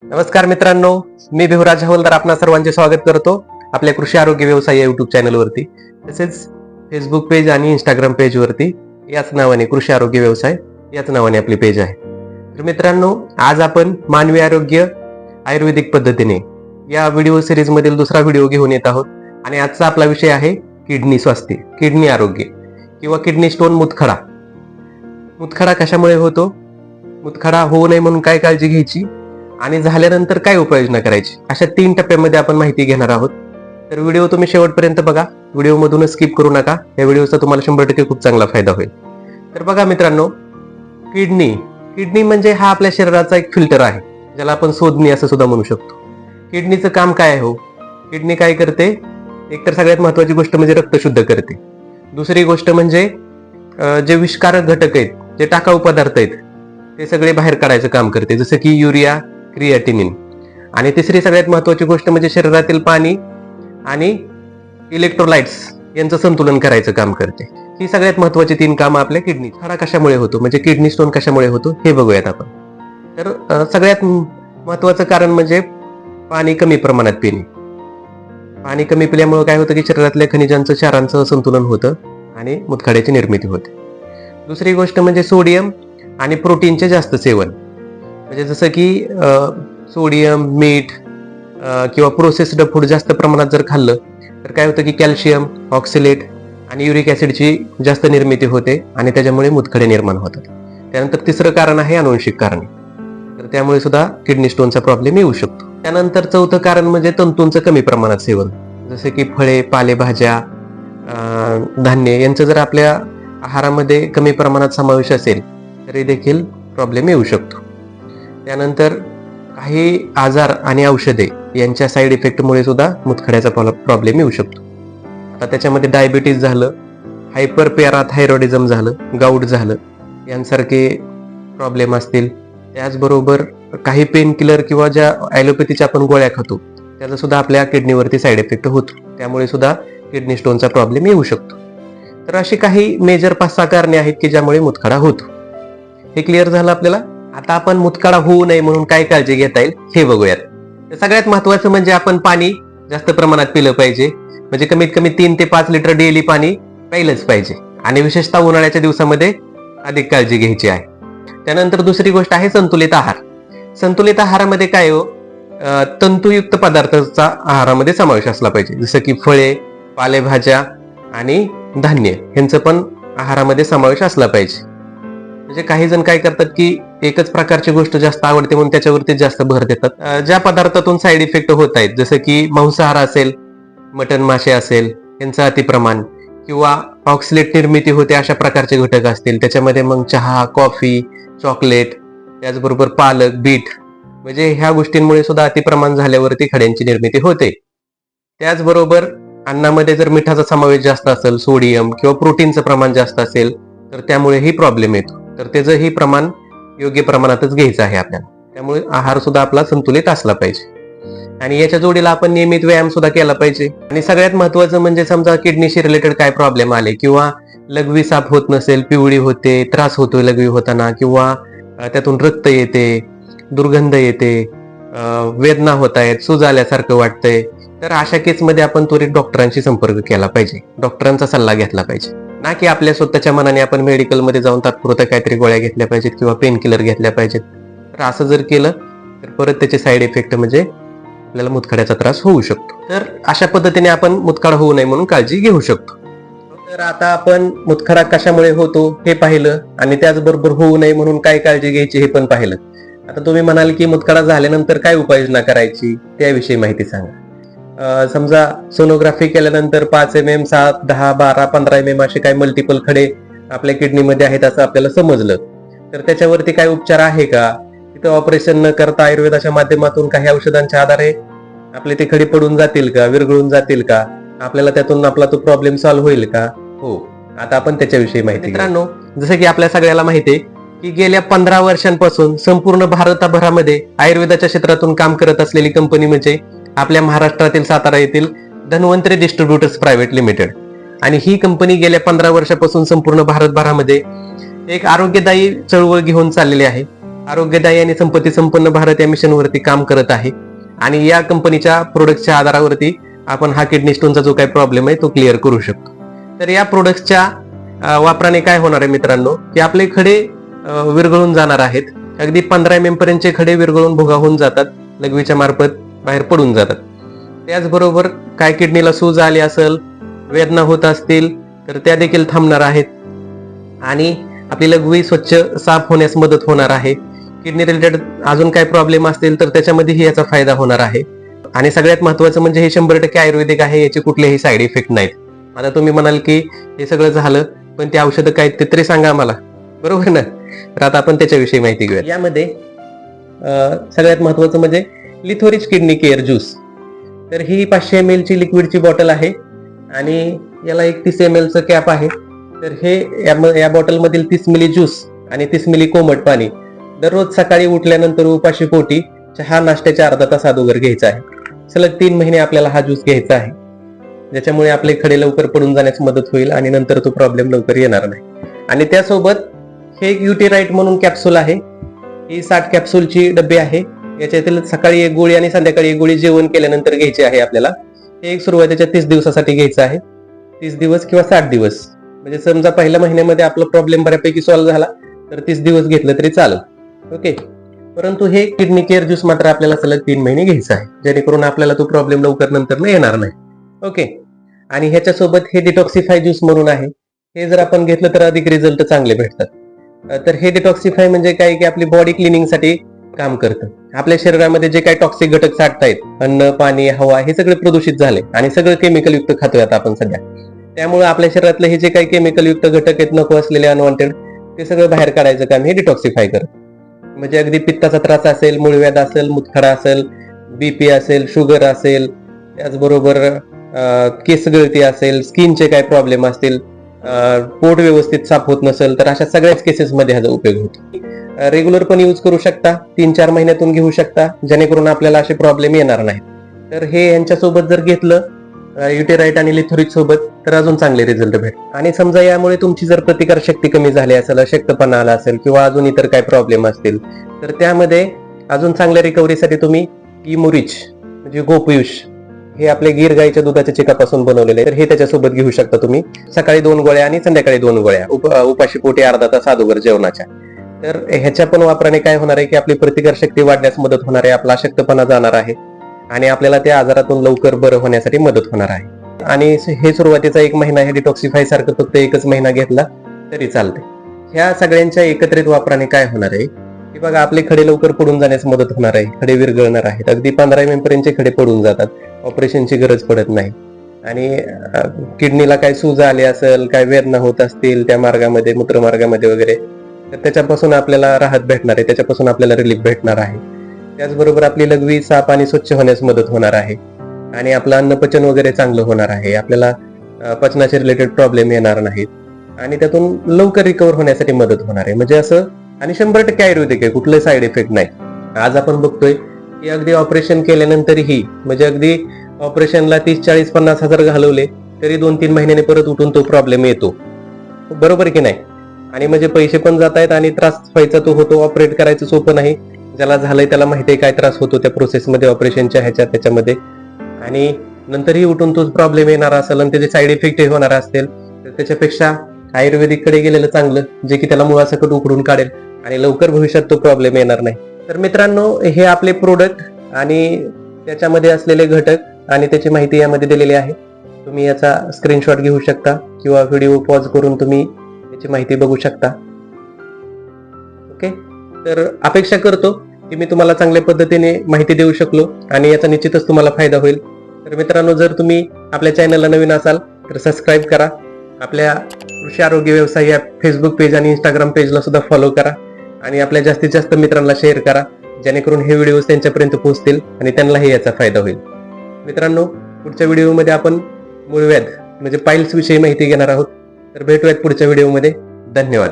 नमस्कार मित्रांनो, मी भिवराज हवलदार आपणा सर्वांचे स्वागत करतो आपल्या कृषी आरोग्य व्यवसाय या युट्यूब चॅनलवरती. तसेच फेसबुक पेज आणि इंस्टाग्राम पेजवरती याच नावाने कृषी आरोग्य व्यवसाय याच नावाने आपली पेज आहे. तर मित्रांनो, आज आपण मानवी आरोग्य आयुर्वेदिक पद्धतीने या व्हिडिओ सिरीज मधील दुसरा व्हिडिओ घेऊन येत आहोत. आणि आजचा आपला विषय आहे किडनी स्वास्थ्य, किडनी आरोग्य किंवा किडनी स्टोन, मुतखडा. मुतखडा कशामुळे होतो, मुतखडा होऊ नये म्हणून काय काळजी घ्यायची आणि झाल्यानंतर काय उपाययोजना करायची, अशा 3 टप्प्यामध्ये आपण माहिती घेणार आहोत. तर व्हिडिओ तुम्ही शेवटपर्यंत बघा, व्हिडिओ मधून स्किप करू नका. या व्हिडिओचा तुम्हाला 100% खूप चांगला फायदा होईल. तर बघा मित्रांनो, किडनी म्हणजे हा आपल्या शरीराचा एक फिल्टर आहे, ज्याला आपण शोधणी असं सुद्धा म्हणू शकतो. किडनीचं काम काय आहे हो? किडनी काय करते? एकतर सगळ्यात महत्वाची गोष्ट म्हणजे रक्त शुद्ध करते. दुसरी गोष्ट म्हणजे जे विषकारक घटक आहेत, जे टाकाऊ पदार्थ आहेत, ते सगळे बाहेर काढायचं काम करते, जसं की युरिया, क्रिएटिनिन. आणि तिसरी सगळ्यात महत्वाची गोष्ट म्हणजे शरीरातील पाणी आणि इलेक्ट्रोलाइट्स यांचं संतुलन करायचं काम करते. ही सगळ्यात महत्वाची 3 कामं आपल्या किडनी. मुतखडा कशामुळे होतो, म्हणजे किडनी स्टोन कशामुळे होतो हे बघूयात आपण. तर सगळ्यात महत्वाचं कारण म्हणजे पाणी कमी प्रमाणात पिणे. पाणी कमी पिल्यामुळे काय होतं की शरीरातल्या खनिजांचं, क्षारांचं संतुलन होतं आणि मुतखड्याची निर्मिती होते. दुसरी गोष्ट म्हणजे सोडियम आणि प्रोटीनचे जास्त सेवन. म्हणजे जसं की सोडियम, मीठ किंवा प्रोसेस्ड फूड जास्त प्रमाणात जर खाल्लं तर काय होतं की कॅल्शियम, ऑक्सिलेट आणि युरिक ऍसिडची जास्त निर्मिती होते आणि त्याच्यामुळे मुतखडे निर्माण होतात. त्यानंतर तिसरं कारण आहे अनुवंशिक कारणे. तर त्यामुळे सुद्धा किडनी स्टोनचा प्रॉब्लेम येऊ शकतो. त्यानंतर चौथं कारण म्हणजे तंतूंचं कमी प्रमाणात सेवन, जसे की फळे, पालेभाज्या, धान्य यांचं जर आपल्या आहारामध्ये कमी प्रमाणात समावेश असेल तरी देखील प्रॉब्लेम येऊ शकतो. त्यानंतर काही आजार आणि औषधे यांच्या साईड इफेक्टमुळे सुद्धा मुतखड्याचा प्रॉब्लेम येऊ शकतो. आता त्याच्यामध्ये डायबिटीज झालं, हायपर पॅराथायरॉइडिझम झालं, गाऊट झालं, यांसारखे प्रॉब्लेम असतील. त्याचबरोबर काही पेन किलर किंवा ज्या ॲलोपॅथीच्या आपण गोळ्या खातो त्याचा सुद्धा आपल्या किडनीवरती साईड इफेक्ट होतो. त्यामुळे सुद्धा किडनी स्टोनचा प्रॉब्लेम येऊ शकतो. तर अशी काही मेजर 5-6 कारणे आहेत की ज्यामुळे मुतखडा होतो. हे क्लिअर झालं आपल्याला. आता आपण मुतखडा होऊ नये म्हणून काय काळजी घेता येईल हे बघूयात. तर सगळ्यात महत्वाचं म्हणजे आपण पाणी जास्त प्रमाणात पिलं पाहिजे. म्हणजे कमीत कमी 3 ते 5 लिटर डेली पाणी प्यायलंच पाहिजे. आणि विशेषतः उन्हाळ्याच्या दिवसामध्ये अधिक काळजी घ्यायची आहे. त्यानंतर दुसरी गोष्ट आहे संतुलित आहार. संतुलित आहारामध्ये काय हो, तंतुयुक्त पदार्थांचा आहारामध्ये समावेश असला पाहिजे, जसं की फळे, पालेभाज्या आणि धान्य यांचं पण आहारामध्ये समावेश असला पाहिजे. म्हणजे काही जण काय करतात की एकच प्रकारची गोष्ट जास्त आवडते म्हणून त्याच्यावरती जास्त भर देतात. ज्या पदार्थातून साईड इफेक्ट होत आहेत, जसं की मांसाहार असेल, मटण, मासे असेल, यांचं अतिप्रमाण किंवा ऑक्सिलेट निर्मिती होते अशा प्रकारचे घटक असतील, त्याच्यामध्ये मग चहा, कॉफी, चॉकलेट, त्याचबरोबर पालक, बीट, म्हणजे ह्या गोष्टींमुळे सुद्धा अतिप्रमाण झाल्यावरती खड्यांची निर्मिती होते. त्याचबरोबर अन्नामध्ये जर मिठाचा समावेश जास्त असेल, सोडियम किंवा प्रोटीनचं प्रमाण जास्त असेल तर त्यामुळेही प्रॉब्लेम येतो. तर त्याचंही प्रमाण योग्य प्रमाणातच घ्यायचं आहे आपल्याला. त्यामुळे आहार सुद्धा आपला संतुलित असला पाहिजे. आणि याच्या जोडीला आपण नियमित व्यायाम सुद्धा केला पाहिजे. आणि सगळ्यात महत्वाचं म्हणजे समजा किडनीशी रिलेटेड काय प्रॉब्लेम आले किंवा लघवी साफ होत नसेल, पिवळी होते, त्रास होतोय लघवी होताना किंवा त्यातून रक्त येते, दुर्गंध येते, वेदना होत आहेत, सूज आल्यासारखं वाटतंय, तर अशा केसमध्ये आपण त्वरित डॉक्टरांशी संपर्क केला पाहिजे. डॉक्टरांचा सल्ला घेतला पाहिजे, ना की आपल्या स्वतःच्या मनाने आपण मेडिकलमध्ये जाऊन तात्पुरत्या काहीतरी गोळ्या घेतल्या पाहिजेत किंवा पेन किलर घेतल्या पाहिजेत. तर असं जर केलं तर परत त्याचे साईड इफेक्ट म्हणजे आपल्याला मुतखड्याचा त्रास होऊ शकतो. तर अशा पद्धतीने आपण मुतखडा होऊ नये म्हणून काळजी घेऊ शकतो. तर आता आपण मुतखडा कशामुळे होतो हे पाहिलं आणि त्याचबरोबर होऊ नये म्हणून काय काळजी घ्यायची हे पण पाहिलं. आता तुम्ही म्हणाल की मुतखडा झाल्यानंतर काय उपाययोजना करायची त्याविषयी माहिती सांगा. समजा सोनोग्राफी केल्यानंतर 5 mm, 7, 10, 12, 15 mm असे काही मल्टिपल खडे आपल्या किडनीमध्ये आहेत असं आपल्याला समजलं, तर त्याच्यावरती काय उपचार आहे का? तिथं ऑपरेशन न करता आयुर्वेदाच्या माध्यमातून काही औषधांच्या आधारे आपले ते खडे पडून जातील का, विरघळून जातील का, आपल्याला त्यातून आपला तो प्रॉब्लेम सॉल्व्ह होईल का? हो, आता आपण त्याच्याविषयी माहिती. मित्रांनो, जसं की आपल्या सगळ्याला माहिती आहे की गेल्या 15 वर्षांपासून संपूर्ण भारतभरामध्ये आयुर्वेदाच्या क्षेत्रातून काम करत असलेली कंपनी म्हणजे आपल्या महाराष्ट्रातील सातारा येथील धन्वंतरी डिस्ट्रीब्युटर्स प्रायव्हेट लिमिटेड. आणि ही कंपनी गेल्या 15 वर्षापासून संपूर्ण भारतभरामध्ये एक आरोग्यदायी चळवळ घेऊन चाललेली आहे. आरोग्यदायी आणि संपत्ती संपन्न भारत या मिशनवरती काम करत आहे आणि या कंपनीच्या प्रोडक्टच्या आधारावरती आपण हा किडनी स्टोनचा जो काही प्रॉब्लेम आहे तो क्लिअर करू शकतो. तर या प्रोडक्टच्या वापराने काय होणार आहे मित्रांनो, की आपले खडे विरघळून जाणार आहेत. अगदी 15 mm पर्यंतचे खडे विरघळून भुगा होऊन जातात, लघवीच्या मार्फत बाहेर पडून जातात. त्याचबरोबर काय किडनीला सूज आली असेल, वेदना होत असतील तर त्या देखील थांबणार आहेत आणि आपली लघवी स्वच्छ साफ होण्यास मदत होणार आहे. किडनी रिलेटेड अजून काय प्रॉब्लेम असतील तर त्याच्यामध्येही याचा फायदा होणार आहे. आणि सगळ्यात महत्वाचं म्हणजे हे 100% आयुर्वेदिक आहे, याचे कुठलेही साईड इफेक्ट नाहीत. आता तुम्ही म्हणाल की हे सगळं झालं पण ते औषधं काय ते तरी सांगा आम्हाला, बरोबर ना? तर आता आपण त्याच्याविषयी माहिती घेऊया. यामध्ये सगळ्यात महत्वाचं म्हणजे लिथोरिच किडनी केअर ज्यूस. तर ही 500 ml ची लिक्विडची बॉटल आहे आणि याला एक 30 ml चं कॅप आहे. तर हे या बॉटलमधील 30 मिली ज्यूस आणि 30 मिली कोमट पाणी दररोज सकाळी उठल्यानंतर उपाशी पोटी चहा नाश्त्याच्या अर्धा तास अगोदर घ्यायचा आहे. सलग 3 महिने आपल्याला हा ज्यूस घ्यायचा आहे, ज्याच्यामुळे आपले खडे लवकर पडून जाण्यास मदत होईल आणि नंतर तो प्रॉब्लेम लवकर येणार नाही. आणि त्यासोबत हे एक युटीराईट म्हणून कॅप्सूल आहे. ही 60 कॅप्सूलची डब्बे आहे. याच्यातील सकाळी एक गोळी आणि संध्याकाळी एक गोळी जेवण केल्यानंतर घ्यायची आहे आपल्याला. हे एक सुरुवातीच्या 30 दिवसासाठी घ्यायचं आहे. 30 दिवस किंवा 60 दिवस, म्हणजे समजा पहिल्या महिन्यामध्ये आपला प्रॉब्लेम बऱ्यापैकी सॉल्व्ह झाला तर 30 दिवस घेतलं तरी चालेल. ओके. परंतु हे किडनी केअर ज्यूस मात्र आपल्याला सलग 3 महिने घ्यायचं आहे, जेणेकरून आपल्याला तो प्रॉब्लेम लवकर नंतर येणार नाही. ओके. आणि ह्याच्यासोबत हे डिटॉक्सिफाय ज्यूस म्हणून आहे. हे जर आपण घेतलं तर अधिक रिझल्ट चांगले भेटतात. तर हे डिटॉक्सिफाय म्हणजे काय की आपली बॉडी क्लिनिंगसाठी काम करतं. आपल्या शरीरामध्ये जे काही टॉक्सिक घटक साठतायत, अन्न, पाणी, हवा, हे सगळे प्रदूषित झाले आणि सगळं केमिकल युक्त खातोय आता आपण सध्या. त्यामुळे आपल्या शरीरातले हे जे काही केमिकल युक्त घटक आहेत, नको असलेले, अनवॉन्टेड, ते सगळं बाहेर काढायचं काम हे डिटॉक्सिफाय करतं. म्हणजे अगदी पित्ताचा त्रास असेल, मूळव्याध असेल, मुतखडा असेल, बीपी असेल, शुगर असेल, त्याचबरोबर केस गळती असेल, स्किनचे काय प्रॉब्लेम असतील, पोट व्यवस्थित साफ होत नसेल, तर अशा सगळ्याच केसेसमध्ये ह्याचा उपयोग होतो. रेग्युलर पण यूज करू शकता, 3-4 महिन्यातून घेऊ शकता, जेणेकरून आपल्याला असे प्रॉब्लेम येणार नाहीत. तर हे यांच्यासोबत जर घेतलं युटेराइट आणि लिथोरिच सोबत तर अजून चांगले रिझल्ट भेटतात. आणि समजा यामुळे तुमची जर प्रतिकार शक्ती कमी झाली असेल, अशक्तपणा आला असेल किंवा अजून इतर काय प्रॉब्लेम असतील तर त्यामध्ये अजून चांगल्या रिकव्हरीसाठी तुम्ही इमोरिच म्हणजे गोपयुष हे आपले गीर गाईच्या दुधाच्या चिकापासून बनवलेले आहे. तर हे त्याच्यासोबत घेऊ शकता तुम्ही. सकाळी 2 गोळ्या आणि संध्याकाळी 2 गोळ्या उपाशी पोटी अर्धा तास अगोदर जेवणाच्या. तर ह्याच्या पण वापराने काय होणार आहे की आपली प्रतिकार शक्ती वाढण्यास मदत होणार आहे, आपला अशक्तपणा जाणार आहे आणि आपल्याला त्या आजारातून लवकर बरं होण्यासाठी मदत होणार आहे. आणि हे सुरुवातीचा 1 महिना हे डिटॉक्सिफाय सारखं फक्त 1च महिना घेतला तरी चालते. ह्या सगळ्यांच्या एकत्रित वापराने काय होणार आहे की बघा, आपले खडे लवकर पडून जाण्यास मदत होणार आहे, खडे विरघळणार आहेत. अगदी 15 mm पर्यंतचे खडे पडून जातात, ऑपरेशनची गरज पडत नाही. आणि किडनीला काय सूज आली असेल, काय वेदना होत असतील त्या मार्गामध्ये, मूत्रमार्गामध्ये वगैरे, तर त्याच्यापासून आपल्याला राहत भेटणार आहे, त्याच्यापासून आपल्याला रिलीफ भेटणार आहे. त्याचबरोबर आपली लघवी साफ आणि स्वच्छ होण्यास मदत होणार आहे आणि आपलं अन्नपचन वगैरे चांगलं होणार आहे. आपल्याला पचनाचे रिलेटेड प्रॉब्लेम येणार नाहीत आणि त्यातून लवकर रिकव्हर होण्यासाठी मदत होणार आहे. म्हणजे असं, आणि 100% आयुर्वेदिक आहे, कुठलं साईड इफेक्ट नाही. आज आपण बघतोय की अगदी ऑपरेशन केल्यानंतरही, म्हणजे अगदी ऑपरेशनला 30-40-50 हजार घालवले तरी 2-3 महिन्याने परत उठून तो प्रॉब्लेम येतो, बरोबर की नाही? आणि म्हणजे पैसे पण जात आहेत आणि त्रास व्हायचा तो होतो. ऑपरेट करायचं सोपं नाही. ज्याला झालंय त्याला माहिती आहे काय त्रास होतो त्या प्रोसेसमध्ये, ऑपरेशनच्या त्याच्यामध्ये. आणि नंतरही उठून तोच प्रॉब्लेम येणार असेल आणि त्याचे साईड इफेक्टही होणार असतील तर त्याच्यापेक्षा आयुर्वेदिककडे गेलेलं चांगलं, जे की त्याला मुळासकट उखडून काढेल आणि लवकर भविष्यात तो प्रॉब्लेम येणार नाही. तर मित्रांनो, हे आपले प्रोडक्ट आणि त्याच्यामध्ये असलेले घटक आणि त्याची माहिती यामध्ये दिलेली आहे. तुम्ही याचा स्क्रीनशॉट घेऊ शकता किंवा व्हिडिओ पॉज करून तुम्ही याची माहिती बघू शकता. ओके. तर अपेक्षा करतो की मी तुम्हाला चांगल्या पद्धतीने माहिती देऊ शकलो आणि याचा निश्चितच तुम्हाला फायदा होईल. तर मित्रांनो, जर तुम्ही आपल्या चॅनलला नवीन असाल तर सबस्क्राईब करा. आपल्या कृषी आरोग्य व्यवसाय या फेसबुक पेज आणि इंस्टाग्राम पेजला सुद्धा फॉलो करा आणि आपल्या जास्तीत जास्त मित्रांना शेअर करा, जेणेकरून हे व्हिडिओज त्यांच्यापर्यंत पोहोचतील आणि त्यांनाही याचा फायदा होईल. मित्रांनो, पुढच्या व्हिडिओमध्ये आपण मूळव्याध म्हणजे पाईल्स विषयी माहिती घेणार आहोत. तर भेटूयात पुढच्या व्हिडिओमध्ये. धन्यवाद.